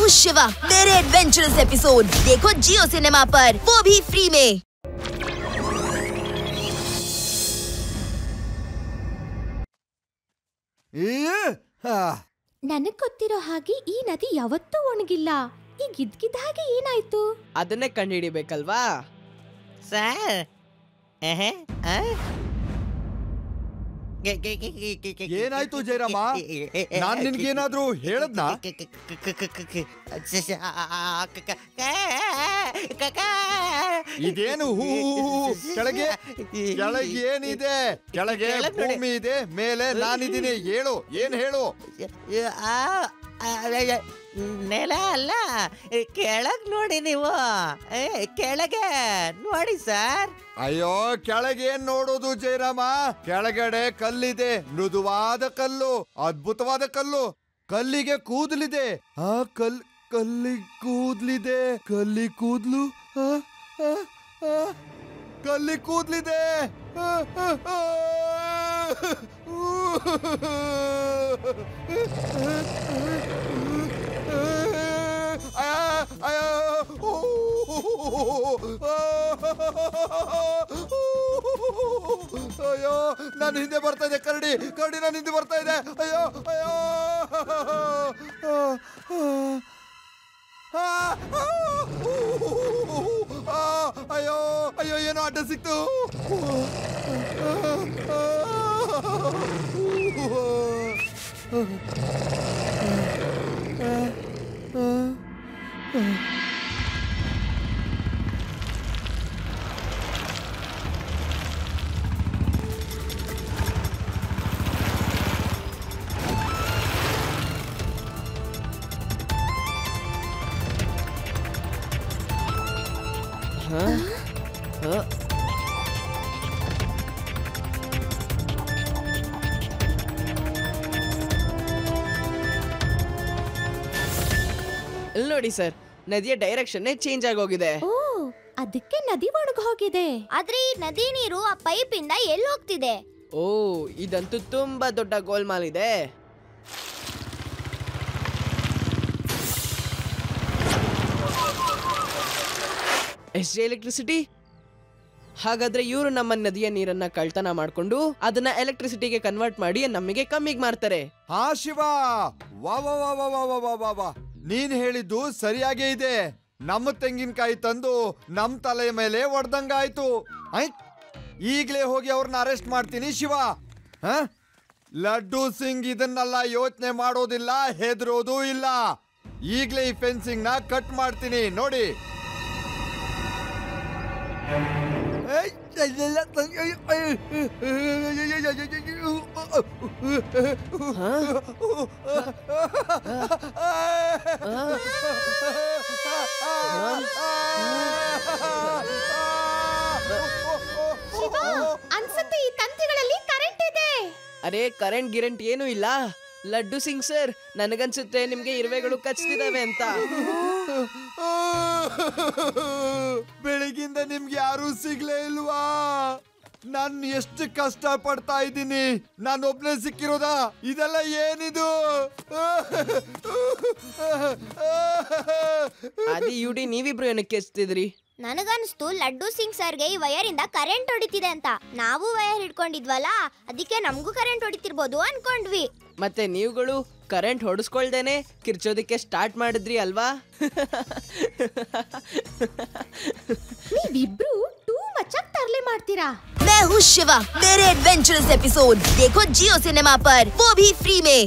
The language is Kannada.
हूँ शिवा, मेरे एडवेंचरस एपिसोड देखो जियो सिनेमा पर, वो भी फ्री में। ನನಗ್ ಗೊತ್ತಿರೋ ಹಾಗೆ ಈ ನದಿ ಯಾವತ್ತೂ ಒಣಗಿಲ್ಲ. ಈಗ ಇದ್ಕಿದ್ದ ಹಾಗೆ ಏನಾಯ್ತು? ಅದನ್ನೇ ಕಂಡುಹಿಡಿಬೇಕಲ್ವಾ ಸರ್? ಏನಾಯ್ತು ಜಯರಾಮ? ನಾನ್ ನಿನ್ಗೇನಾದ್ರೂ ಹೇಳದ್ನ? ಇದೇನು ಹೂ ಕೆಳಗೆ ಕೆಳಗೆ ಏನಿದೆ? ಕೆಳಗೆ ಭೂಮಿ ಇದೆ, ಮೇಲೆ ನಾನಿದ್ದೀನಿ. ಹೇಳು, ಏನ್ ಹೇಳು? ನೆಲ ಅಲ್ಲ, ಕೆಳಗ್ ನೋಡಿ ನೀವು. ಕೆಳಗೆ ನೋಡಿ ಸರ್. ಅಯ್ಯೋ, ಕೆಳಗೆ ಏನ್ ನೋಡೋದು ಜಯರಾಮ? ಕೆಳಗಡೆ ಕಲ್ಲಿದೆ, ಮೃದುವಾದ ಕಲ್ಲು, ಅದ್ಭುತವಾದ ಕಲ್ಲು. ಕಲ್ಲಿಗೆ ಕೂದಲಿದೆ. ಆ ಕಲ್ಲಿ ಕೂದ್ಲಿದೆ. ಕಲ್ಲಿ ಕೂದ್ಲು, ಕಲ್ಲಿ ಕೂದ್ಲಿದೆ. ಅಯ್ಯೋ, ನಾನು ಹಿಂದೆ ಬರ್ತಾ ಇದೆ. ಕರಡಿ ನಾನು ಹಿಂದೆ ಬರ್ತಾ ಇದೆ. ಅಯ್ಯೋ ಅಯ್ಯೋ ಅಯ್ಯೋ ಅಯ್ಯೋ, ಏನೋ ಅಡ್ಡ ಸಿಕ್ತು. ಇಲ್ಲಿ ನೋಡಿ ಸರ್, ನದಿಯ ಡೈರೆಕ್ಷನ್ ಚೇಂಜ್ ಆಗೋಗಿದೆ. ಓ, ಅದಕ್ಕೆ ನದಿ ಒಣಗ ಹೋಗಿದೆ. ಆದ್ರೆ ಈ ನದಿ ನೀರು ಆ ಪೈಪ್ ಇಂದ ಎಲ್ಲಿ ಹೋಗ್ತಿದೆ? ಓ, ಇದಂತೂ ತುಂಬಾ ದೊಡ್ಡ ಗೋಲ್ಮಾಲ್ ಇದೆ. Yes electricity. ಹಾಗಾದ್ರೆ ಇವರು ನಮ್ಮ ನದಿಯ ನೀರನ್ನ ಕಳ್ತನ ಮಾಡ್ಕೊಂಡು ಅದನ್ನ ಎಲೆಕ್ಟ್ರಿಸಿಟಿಗೆ ಕನ್ವರ್ಟ್ ಮಾಡಿ ನಮಗೆ ಕಮ್ಮಿಗೆ ಮಾರ್ತಾರೆ. ಹಾ ಶಿವ, ವಾ ವಾ ವಾ ವಾ ವಾ ವಾ ವಾ ವಾ, ನೀನ್ ಹೇಳಿದ್ದು ಸರಿಯಾಗೇ ಇದೆ. ನಮ್ಮ ತೆಂಗಿನಕಾಯಿ ತಂದು ನಮ್ ತಲೆ ಮೇಲೆ ಹೊಡೆದಂಗಾಯ್ತು. ಈಗ್ಲೇ ಹೋಗಿ ಅವ್ರನ್ನ ಅರೆಸ್ಟ್ ಮಾಡ್ತೀನಿ ಶಿವ. ಲಡ್ಡು ಸಿಂಗ್ ಇದನ್ನೆಲ್ಲ ಯೋಚನೆ ಮಾಡೋದಿಲ್ಲ, ಹೆದರೋದು ಇಲ್ಲ. ಈಗ್ಲೇ ಈ ಫೆನ್ಸಿಂಗ್ ನ ಕಟ್ ಮಾಡ್ತೀನಿ ನೋಡಿ. ಅನ್ಸುತ್ತೆ ಈ ತಂತಿಗಳಲ್ಲಿ ಕರೆಂಟ್ ಇದೆ. ಅರೆ, ಕರೆಂಟ್ ಗಿರೆಂಟ್ ಏನೂ ಇಲ್ಲ. ಲಡ್ಡು ಸಿಂಗ್ ಸರ್, ನನಗನ್ಸುತ್ತೆ ನಿಮ್ಗೆ ಇರುವೆಗಳು ಕಚ್ತಿದಾವೆ ಅಂತ. ಬೆಳಗಿಂದ ನಿಮ್ಗೆ ಯಾರು ಸಿಗ್ಲೇ ಇಲ್ವಾ? ನಾನು ಎಷ್ಟು ಕಷ್ಟ ಪಡ್ತಾ ಇದ್ದೀನಿ, ನಾನು ಒಬ್ನೇ ಸಿಕ್ಕಿರೋದಾ? ಇದೆಲ್ಲ ಏನಿದು? ಅದಿ ಯುಡಿ, ನೀವಿಬ್ರು ಏನಕ್ಕೆ ಎಸ್ತಿದ್ರಿ? ನನಗನ್ಸ್ತು ಲಡ್ಡು ಸಿಂಗ್ ಸರ್ಗೆ ಈ ವಯರ್ ಇಂದ ಕರೆಂಟ್ ಹೊಡಿತಿದೆ ಅಂತ. ನಾವು ವಯರ್ ಹಿಡ್ಕೊಂಡಿದ್ವಲ್ಲ, ಅದಕ್ಕೆ ನಮಗೂ ಕರೆಂಟ್ ಹೊಡಿತಿರ್ಬೋದು ಅನ್ಕೊಂಡ್ವಿ. ಮತ್ತೆ ನೀವುಗಳು ಕರೆಂಟ್ ಹೊಡಿಸ್ಕೊಳ್ದೇನೆ ಕಿರ್ಚೋದಕ್ಕೆ ಸ್ಟಾರ್ಟ್ ಮಾಡಿದ್ರಿ ಅಲ್ವಾ? ನೀವಿಬ್ರು ಟೂ ಮಚ್ ಆಗಿ ತರಲೆ ಮಾಡ್ತೀರಾ. मैं हूँ शिवा, मेरे एडवेंचरस एपिसोड देखो जियो सिनेमा पर, वो भी फ्री में।